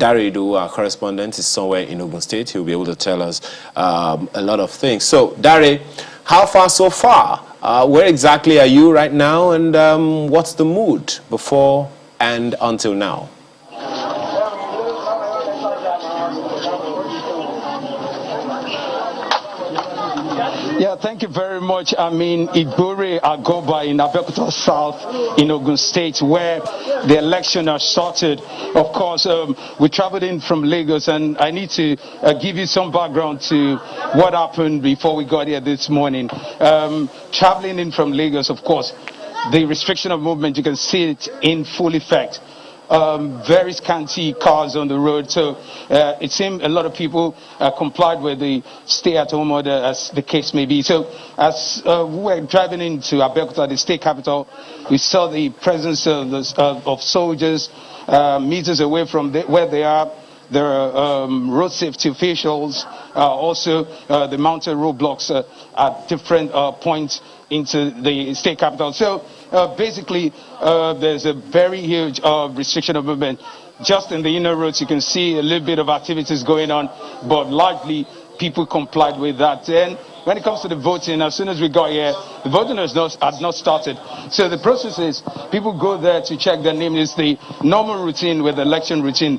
Daridu, our correspondent, is somewhere in Ogun State. He'll be able to tell us a lot of things. So, Dari, how far so far? Where exactly are you right now, and what's the mood before and until now? Yeah, thank you very much. I mean, Igbore Agoba in Abeokuta South in Ogun State, where the election has started. Of course, we traveled in from Lagos, and I need to give you some background to what happened before we got here this morning. Traveling in from Lagos, of course, the restriction of movement, you can see it in full effect. Very scanty cars on the road, so it seemed a lot of people complied with the stay-at-home order, as the case may be. So as we were driving into Abeokuta, the state capital, we saw the presence of soldiers meters away from where they are. There are road safety officials, also the mounted roadblocks at different points into the state capital. So basically, there's a very huge restriction of movement. Just in the inner roads, you can see a little bit of activities going on, but largely people complied with that. And when it comes to the voting, as soon as we got here, the voting had not started. So the process is people go there to check their name. It's the normal routine with the election routine.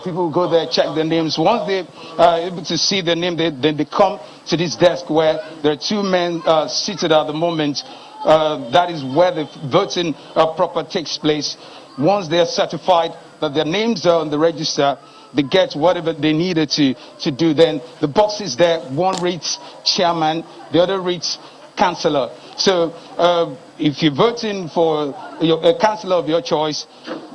People go there, check their names. Once they are able to see their name, then they come to this desk where there are two men seated at the moment. That is where the voting proper takes place. Once they are certified that their names are on the register, they get whatever they needed to do. Then the box is there. One reads chairman, the other reads councillor. So if you're voting for a councillor of your choice,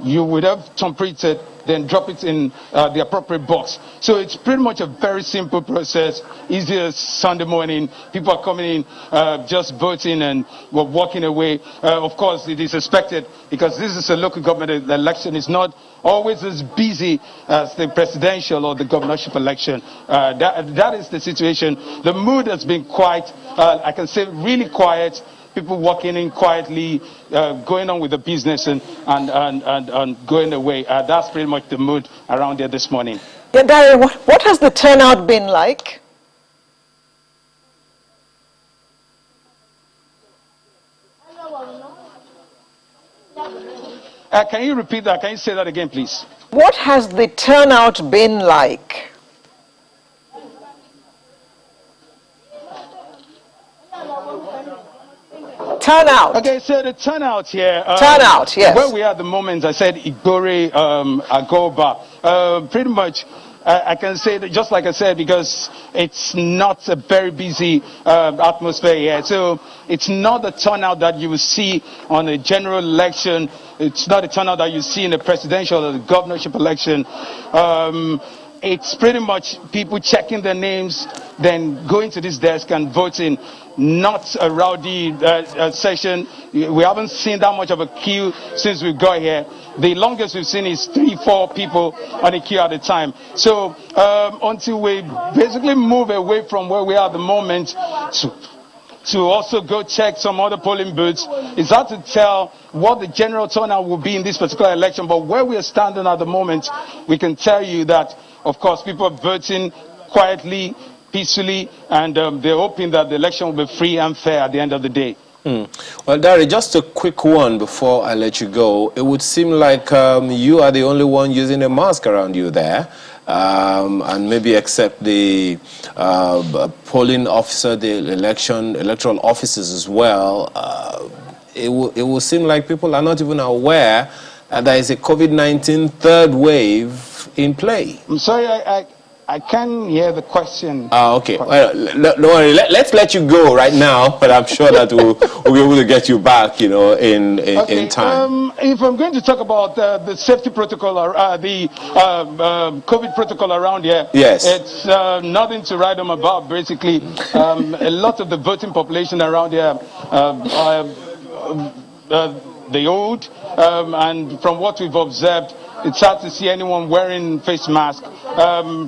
you would have thumbprinted, then drop it in the appropriate box. So it's pretty much a very simple process. Easy as Sunday morning. People are coming in, just voting, and we're walking away. Of course, it is expected because this is a local government election. It's not always as busy as the presidential or the governorship election. That is the situation. The mood has been quite, I can say, really quiet. People walking in quietly, going on with the business and going away. That's pretty much the mood around here this morning. Yeah, Dari, what has the turnout been like? Can you repeat that? Can you say that again, please? What has the turnout been like? Turnout. Okay, so the turnout here. Turnout, yes. Where we are at the moment, I said Igbore Agoba. Pretty much, I can say that just like I said, because it's not a very busy atmosphere here. So it's not the turnout that you will see on a general election. It's not the turnout that you see in the presidential or the governorship election. It's pretty much people checking their names, then going to this desk and voting. Not a rowdy session. We haven't seen that much of a queue since we got here. The longest we've seen is 3-4 people on a queue at a time. So until we basically move away from where we are at the moment to also go check some other polling booths, it's hard to tell what the general turnout will be in this particular election. But where we are standing at the moment, we can tell you that, of course, people are voting quietly, peacefully, and they're hoping that the election will be free and fair at the end of the day. Well, Dari, just a quick one before I let you go. It would seem like you are the only one using a mask around you there, and maybe except the polling officer, the electoral officers as well. It will seem like people are not even aware that there is a COVID-19 third wave in play. I'm sorry, I can't hear the question. Okay. Well, don't worry. Let's let you go right now, but I'm sure that we'll be able to get you back, you know, in time. If I'm going to talk about the safety protocol, the COVID protocol around here, yes, it's nothing to write home about. Basically, a lot of the voting population around here are the old, and from what we've observed, it's hard to see anyone wearing face mask.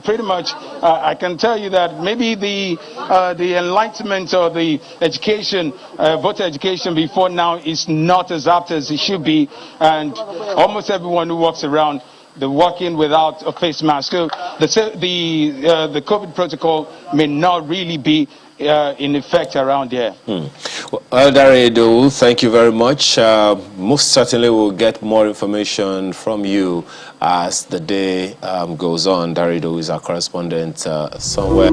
Pretty much, I can tell you that maybe the enlightenment or the education, voter education before now is not as apt as it should be, and almost everyone who walks around the walking without a face mask. So the COVID protocol may not really be in effect around here. Well, Daredo, thank you very much. Most certainly we'll get more information from you as the day goes on. Daredo is our correspondent somewhere.